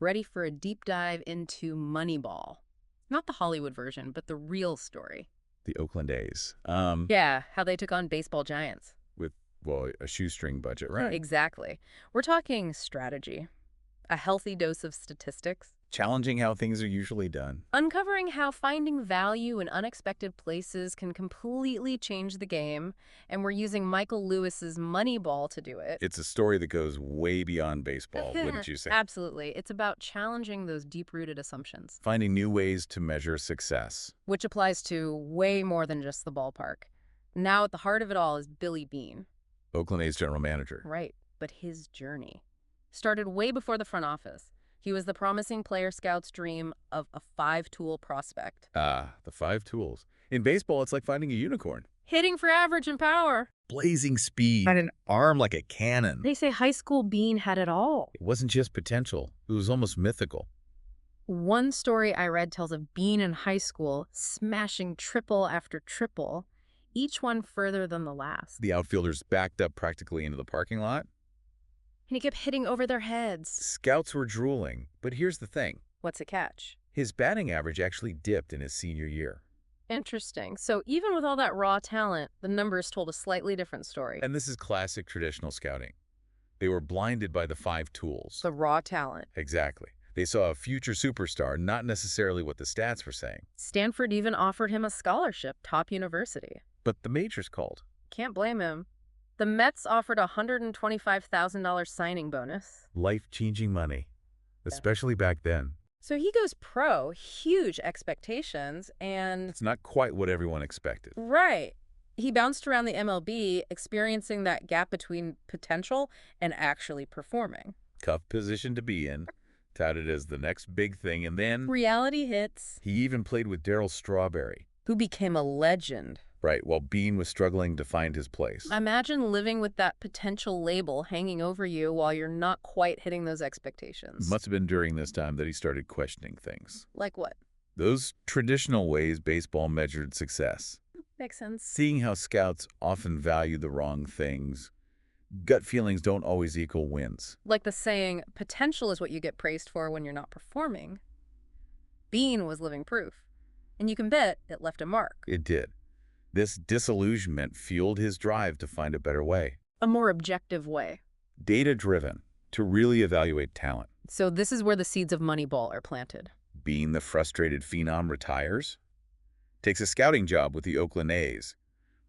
Ready for a deep dive into Moneyball. Not the Hollywood version, but the real story. The Oakland A's. Yeah, how they took on baseball giants. With, well, a shoestring budget, right? Exactly. We're talking strategy, a healthy dose of statistics, Challenging how things are usually done. uncovering how finding value in unexpected places can completely change the game, and we're using Michael Lewis's Moneyball to do it. It's a story that goes way beyond baseball, wouldn't you say? Absolutely. It's about challenging those deep-rooted assumptions, Finding new ways to measure success. which applies to way more than just the ballpark. Now at the heart of it all is Billy Beane. Oakland A's general manager. Right, but his journey started way before the front office. He was the promising player scout's dream of a five-tool prospect. Ah, the 5 tools. In baseball, it's like finding a unicorn. Hitting for average and power. Blazing speed. Had an arm like a cannon. They say high school Beane had it all. It wasn't just potential. It was almost mythical. One story I read tells of Beane in high school smashing triple after triple, each one further than the last. The outfielders backed up practically into the parking lot. And he kept hitting over their heads. Scouts were drooling. But here's the thing. What's a catch? His batting average actually dipped in his senior year. Interesting. So even with all that raw talent, the numbers told a slightly different story. And this is classic traditional scouting. They were blinded by the 5 tools. The raw talent. Exactly. They saw a future superstar, not necessarily what the stats were saying. Stanford even offered him a scholarship, top university. But the majors called. Can't blame him. The Mets offered a $125,000 signing bonus. Life-changing money, especially back then. So he goes pro, huge expectations, and... It's not quite what everyone expected. Right. He bounced around the MLB, experiencing that gap between potential and actually performing. Tough position to be in, touted as the next big thing, and then Reality hits. he even played with Darryl Strawberry. Who became a legend. Right, while Beane was struggling to find his place. Imagine living with that potential label hanging over you while you're not quite hitting those expectations. Must have been during this time that he started questioning things. Like what? Those traditional ways baseball measured success. Makes sense. Seeing how scouts often value the wrong things. Gut feelings don't always equal wins. Like the saying, potential is what you get praised for when you're not performing. Beane was living proof. And you can bet it left a mark. It did. This disillusionment fueled his drive to find a better way. A more objective way. Data-driven, to really evaluate talent. So this is where the seeds of Moneyball are planted. Being the frustrated phenom retires, takes a scouting job with the Oakland A's,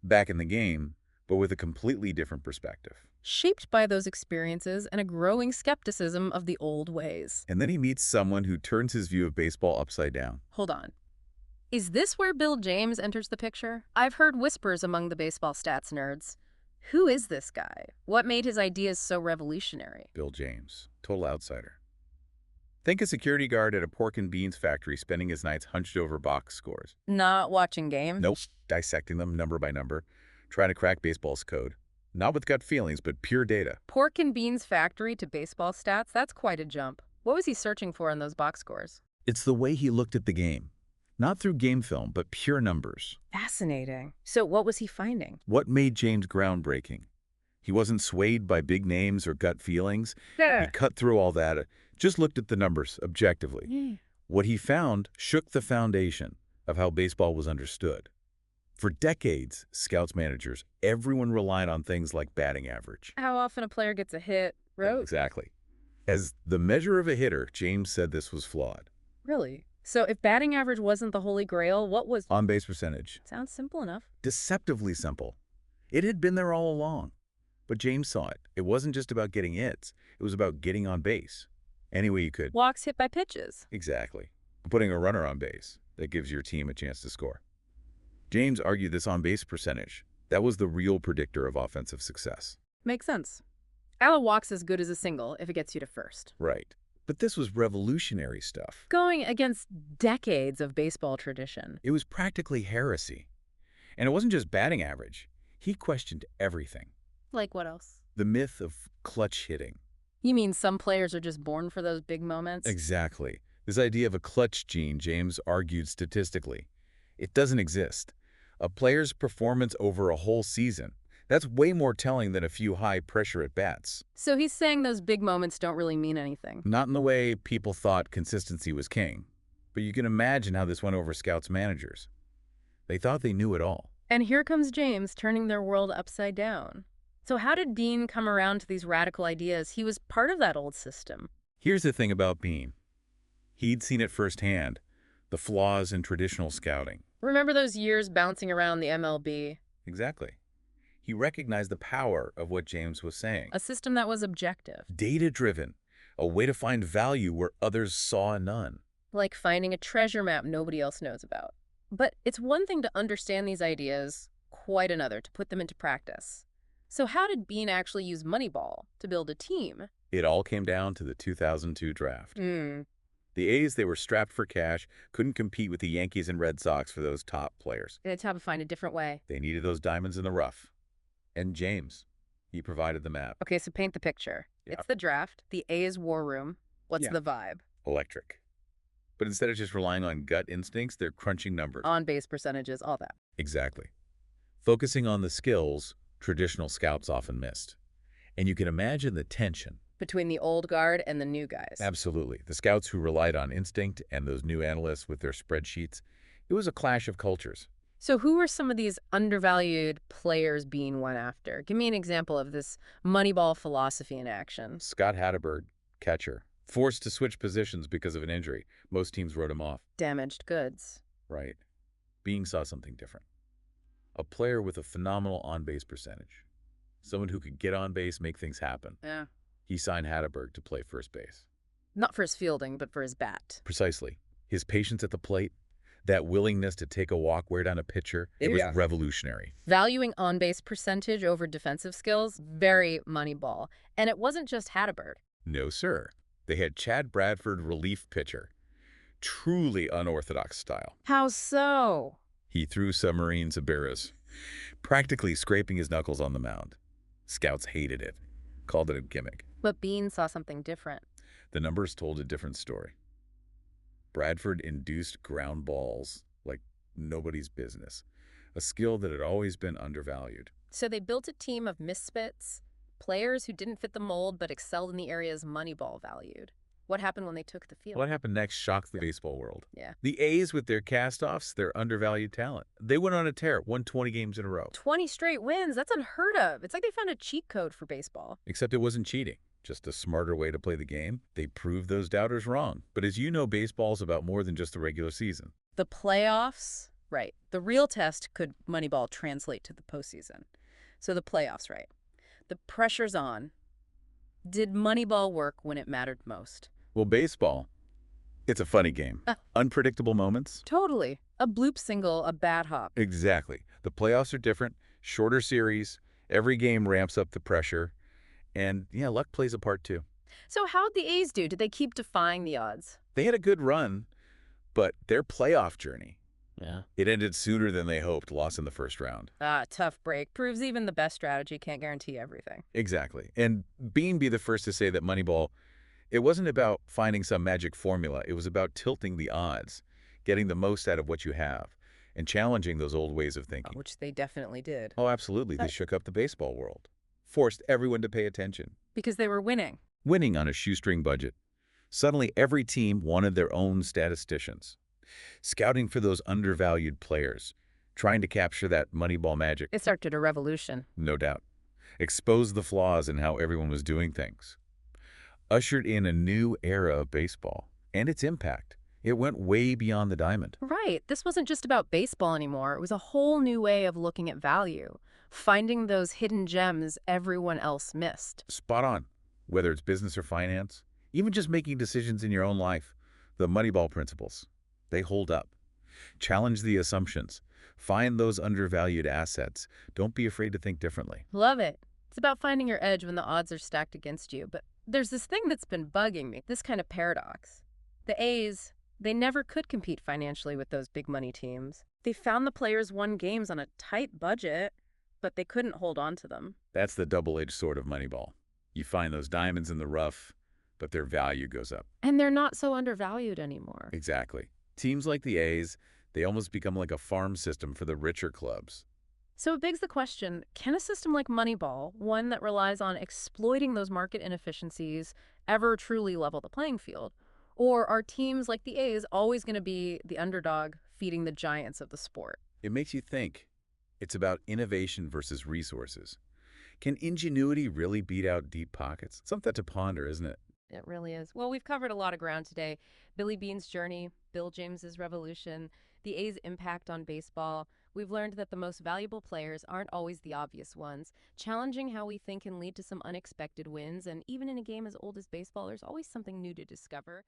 back in the game, but with a completely different perspective. Shaped by those experiences and a growing skepticism of the old ways. And then he meets someone who turns his view of baseball upside down. Hold on. Is this where Bill James enters the picture? I've heard whispers among the baseball stats nerds. Who is this guy? What made his ideas so revolutionary? Bill James, total outsider. Think a security guard at a pork and beans factory spending his nights hunched over box scores. Not watching games? Nope, dissecting them number by number, trying to crack baseball's code. Not with gut feelings, but pure data. Pork and beans factory to baseball stats? That's quite a jump. What was he searching for in those box scores? It's the way he looked at the game. Not through game film, but pure numbers. Fascinating. So what was he finding? What made James groundbreaking? He wasn't swayed by big names or gut feelings. He cut through all that, just looked at the numbers objectively. What he found shook the foundation of how baseball was understood. For decades, scouts, managers, everyone relied on things like batting average. How often a player gets a hit? Rote? Exactly. As the measure of a hitter, James said this was flawed. Really? So if batting average wasn't the holy grail, what was... On-base percentage. Sounds simple enough. Deceptively simple. It had been there all along. But James saw it. It wasn't just about getting hits. It was about getting on base. Any way you could. Walks hit by pitches. Exactly. Putting a runner on base. That gives your team a chance to score. James argued this on-base percentage. That was the real predictor of offensive success. Makes sense. A walk's as good as a single if it gets you to first. Right. But this was revolutionary stuff. Going against decades of baseball tradition. It was practically heresy. And it wasn't just batting average. He questioned everything. Like what else? The myth of clutch hitting. You mean some players are just born for those big moments? Exactly. This idea of a clutch gene, James argued statistically. It doesn't exist. A player's performance over a whole season, That's way more telling than a few high-pressure at-bats. So he's saying those big moments don't really mean anything. Not in the way people thought consistency was king. But you can imagine how this went over scouts' managers. They thought they knew it all. And here comes James turning their world upside down. So how did Beane come around to these radical ideas? He was part of that old system. Here's the thing about Beane. He'd seen it firsthand, the flaws in traditional scouting. Remember those years bouncing around the MLB? Exactly. He recognized the power of what James was saying. A system that was objective. Data-driven, a way to find value where others saw none. Like finding a treasure map nobody else knows about. But it's one thing to understand these ideas, quite another to put them into practice. So how did Beane actually use Moneyball to build a team? It all came down to the 2002 draft. The A's, they were strapped for cash, couldn't compete with the Yankees and Red Sox for those top players. They had to find a different way. They needed those diamonds in the rough. And James, he provided the map. Okay, so paint the picture. Yeah. It's the draft, the A's war room. What's the vibe? Electric. But instead of just relying on gut instincts, they're crunching numbers. On-base percentages, all that. Exactly. Focusing on the skills traditional scouts often missed. And you can imagine the tension. Between the old guard and the new guys. Absolutely. The scouts who relied on instinct and those new analysts with their spreadsheets. It was a clash of cultures. So who were some of these undervalued players Beane went after? Give me an example of this Moneyball philosophy in action. Scott Hatterberg, catcher, forced to switch positions because of an injury. Most teams wrote him off. Damaged goods. Right. Beane saw something different. A player with a phenomenal on-base percentage. Someone who could get on base, make things happen. Yeah. He signed Hatterberg to play first base. Not for his fielding, but for his bat. Precisely. His patience at the plate, that willingness to take a walk, wear down a pitcher, it was revolutionary. Valuing on-base percentage over defensive skills, very Moneyball. And it wasn't just Hatterberg. No, sir. They had Chad Bradford, relief pitcher. Truly unorthodox style. How so? He threw submarines at Barras, practically scraping his knuckles on the mound. Scouts hated it, called it a gimmick. But Beane saw something different. The numbers told a different story. Bradford induced ground balls like nobody's business, a skill that had always been undervalued. So they built a team of misfits, players who didn't fit the mold but excelled in the areas Moneyball valued. What happened when they took the field? What happened next shocked the baseball world. Yeah. The A's, with their cast-offs, their undervalued talent. They went on a tear, won 20 games in a row. 20 straight wins? That's unheard of. It's like they found a cheat code for baseball. Except it wasn't cheating, just a smarter way to play the game. They proved those doubters wrong. But as you know, baseball's about more than just the regular season. The playoffs, right. The real test could Moneyball translate to the postseason. So the playoffs, right. The pressure's on. Did Moneyball work when it mattered most? Well, baseball, it's a funny game. Unpredictable moments. Totally. A bloop single, a bat hop. Exactly. The playoffs are different, shorter series. Every game ramps up the pressure. And, yeah, luck plays a part too. So how'd the A's do? Did they keep defying the odds? They had a good run, but their playoff journey, Yeah. it ended sooner than they hoped, lost in the first round. Tough break. Proves even the best strategy can't guarantee everything. Exactly. And Beane be the first to say that Moneyball, it wasn't about finding some magic formula. It was about tilting the odds, getting the most out of what you have, and challenging those old ways of thinking. Which they definitely did. Oh, absolutely. They shook up the baseball world, forced everyone to pay attention. Because they were winning. Winning on a shoestring budget. Suddenly, every team wanted their own statisticians, scouting for those undervalued players, trying to capture that Moneyball magic. It started a revolution. No doubt. Exposed the flaws in how everyone was doing things. Ushered in a new era of baseball and its impact. It went way beyond the diamond. Right. This wasn't just about baseball anymore. It was a whole new way of looking at value, finding those hidden gems everyone else missed. Spot on. Whether it's business or finance, even just making decisions in your own life, the Moneyball principles, they hold up. Challenge the assumptions. Find those undervalued assets. Don't be afraid to think differently. Love it. It's about finding your edge when the odds are stacked against you. But there's this thing that's been bugging me, this kind of paradox. The A's, they never could compete financially with those big money teams. They found the players won games on a tight budget, but they couldn't hold on to them. That's the double-edged sword of Moneyball. You find those diamonds in the rough, but their value goes up. And they're not so undervalued anymore. Exactly. Teams like the A's, they almost become like a farm system for the richer clubs. So it begs the question, can a system like Moneyball, one that relies on exploiting those market inefficiencies, ever truly level the playing field? Or are teams like the A's always going to be the underdog feeding the giants of the sport? It makes you think. It's about innovation versus resources. Can ingenuity really beat out deep pockets? Something to ponder, isn't it? It really is. Well, we've covered a lot of ground today. Billy Beane's journey, Bill James's revolution, the A's impact on baseball. We've learned that the most valuable players aren't always the obvious ones. Challenging how we think can lead to some unexpected wins, and even in a game as old as baseball, there's always something new to discover.